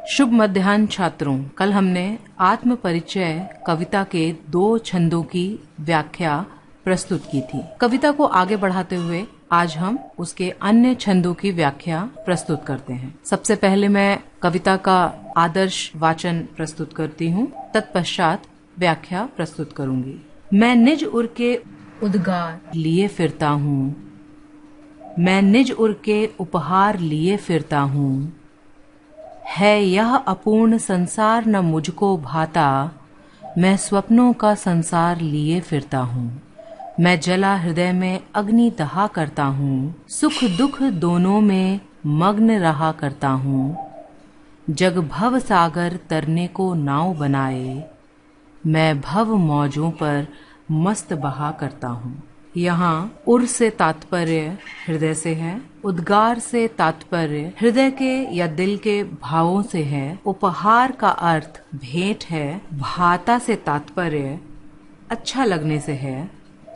शुभ मध्याह्न छात्रों। कल हमने आत्म परिचय कविता के 2 छंदों की व्याख्या प्रस्तुत की थी। कविता को आगे बढ़ाते हुए आज हम उसके अन्य छंदों की व्याख्या प्रस्तुत करते हैं। सबसे पहले मैं कविता का आदर्श वाचन प्रस्तुत करती हूँ, तत्पश्चात व्याख्या प्रस्तुत करूंगी। मैं निज उर के उद्गार लिए फिरता हूँ, मैं निज उर के उपहार लिए फिरता हूँ। है यह अपूर्ण संसार न मुझको भाता, मैं स्वप्नों का संसार लिए फिरता हूँ। मैं जला हृदय में अग्नि दहा करता हूँ, सुख दुख दोनों में मग्न रहा करता हूँ। जग भव सागर तरने को नाव बनाए, मैं भव मौजों पर मस्त बहा करता हूँ। यहाँ उर से तात्पर्य हृदय से है, उद्गार से तात्पर्य हृदय के या दिल के भावों से है, उपहार का अर्थ भेंट है, भाता से तात्पर्य अच्छा लगने से है,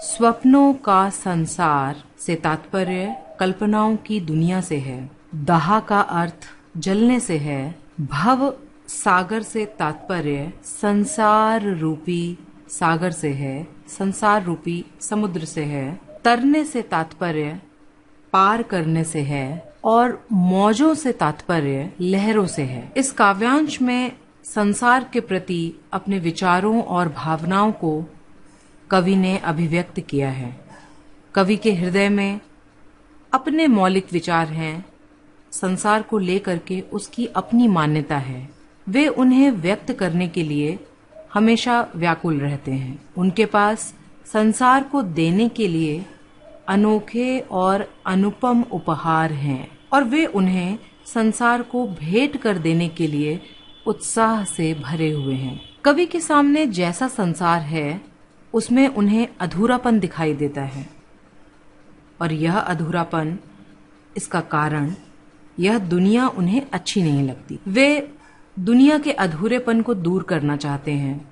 स्वप्नों का संसार से तात्पर्य कल्पनाओं की दुनिया से है, दहा का अर्थ जलने से है, भव सागर से तात्पर्य संसार रूपी सागर से है, संसार रूपी समुद्र से है, तरने से तात्पर्य पार करने से है और मौजों से तात्पर्य लहरों से है। इस काव्यांश में संसार के प्रति अपने विचारों और भावनाओं को कवि ने अभिव्यक्त किया है। कवि के हृदय में अपने मौलिक विचार हैं, संसार को लेकर के उसकी अपनी मान्यता है। वे उन्हें व्यक्त करने के लिए हमेशा व्याकुल रहते हैं। उनके पास संसार को देने के लिए अनोखे और अनुपम उपहार हैं और वे उन्हें संसार को भेंट कर देने के लिए उत्साह से भरे हुए हैं। कवि के सामने जैसा संसार है उसमें उन्हें अधूरापन दिखाई देता है और यह अधूरापन, इसका कारण यह दुनिया उन्हें अच्छी नहीं लगती। वे दुनिया के अधूरेपन को दूर करना चाहते हैं।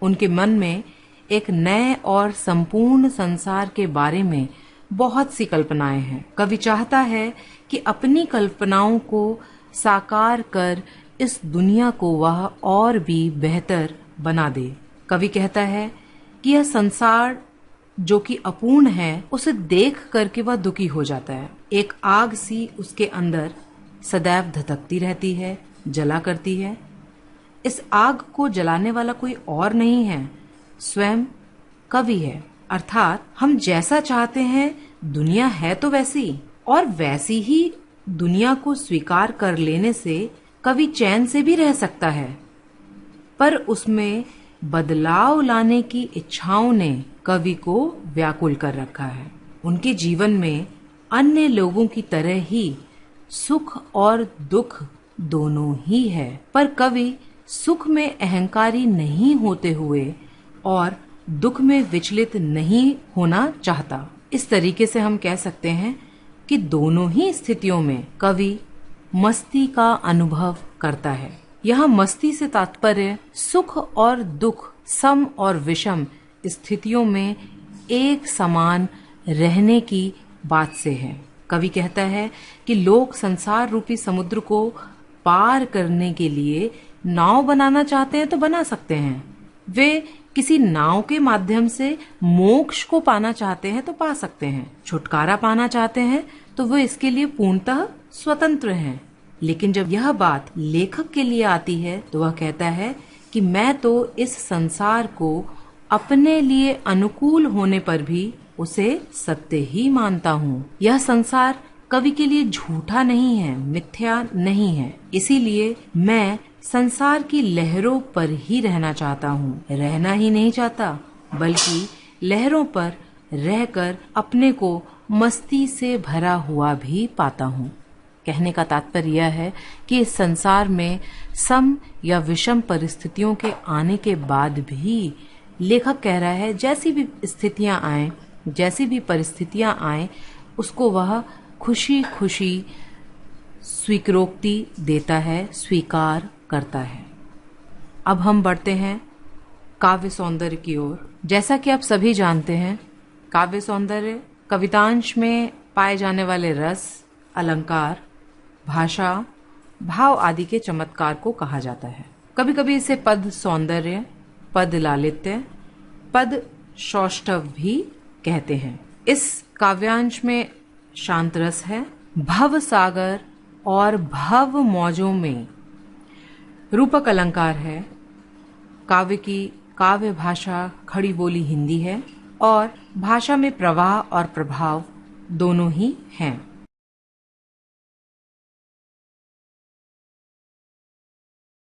उनके मन में एक नए और संपूर्ण संसार के बारे में बहुत सी कल्पनाएं हैं। कवि चाहता है कि अपनी कल्पनाओं को साकार कर इस दुनिया को वह और भी बेहतर बना दे। कवि कहता है कि यह संसार जो कि अपूर्ण है, उसे देख करके वह दुखी हो जाता है। एक आग सी उसके अंदर सदैव धधकती रहती है, जला करती है। इस आग को जलाने वाला कोई और नहीं है, स्वयं कवि है। अर्थात हम जैसा चाहते हैं दुनिया है तो वैसी, और वैसी ही दुनिया को स्वीकार कर लेने से कवि चैन से भी रह सकता है। पर उसमें बदलाव लाने की इच्छाओं ने कवि को व्याकुल कर रखा है। उनके जीवन में अन्य लोगों की तरह ही सुख और दुख दोनों ही है, पर कवि सुख में अहंकारी नहीं होते हुए और दुख में विचलित नहीं होना चाहता। इस तरीके से हम कह सकते हैं कि दोनों ही स्थितियों में कवि मस्ती का अनुभव करता है। यहाँ मस्ती से तात्पर्य सुख और दुख, सम और विषम स्थितियों में एक समान रहने की बात से है। कवि कहता है कि लोग संसार रूपी समुद्र को पार करने के लिए नाव बनाना चाहते हैं तो बना सकते हैं। वे किसी नाव के माध्यम से मोक्ष को पाना चाहते हैं तो पा सकते हैं। छुटकारा पाना चाहते हैं तो वे इसके लिए पूर्णतः स्वतंत्र हैं। लेकिन जब यह बात लेखक के लिए आती है तो वह कहता है कि मैं तो इस संसार को अपने लिए अनुकूल होने पर भी उसे सत्य ही मानता हूँ। यह संसार कवि के लिए झूठा नहीं है, मिथ्या नहीं है। इसीलिए मैं संसार की लहरों पर ही रहना चाहता हूँ। रहना ही नहीं चाहता, बल्कि लहरों पर रहकर अपने को मस्ती से भरा हुआ भी पाता हूँ। कहने का तात्पर्य यह है कि इस संसार में सम या विषम परिस्थितियों के आने के बाद भी लेखक कह रहा है जैसी भी स्थितियां आए, जैसी भी परिस्थितियां आए, उसको वह खुशी खुशी स्वीकृति देता है, स्वीकार करता है। अब हम बढ़ते हैं काव्य सौंदर्य की ओर। जैसा कि आप सभी जानते हैं, काव्य सौंदर्य कवितांश में पाए जाने वाले रस, अलंकार, भाषा, भाव आदि के चमत्कार को कहा जाता है। कभी कभी इसे पद सौंदर्य, पद लालित्य, पद सौष्ठव भी कहते हैं। इस काव्यांश में शांत रस है, भव सागर और भव मौजों में रूपक अलंकार है। काव्य की काव्य भाषा खड़ी बोली हिंदी है और भाषा में प्रवाह और प्रभाव दोनों ही हैं।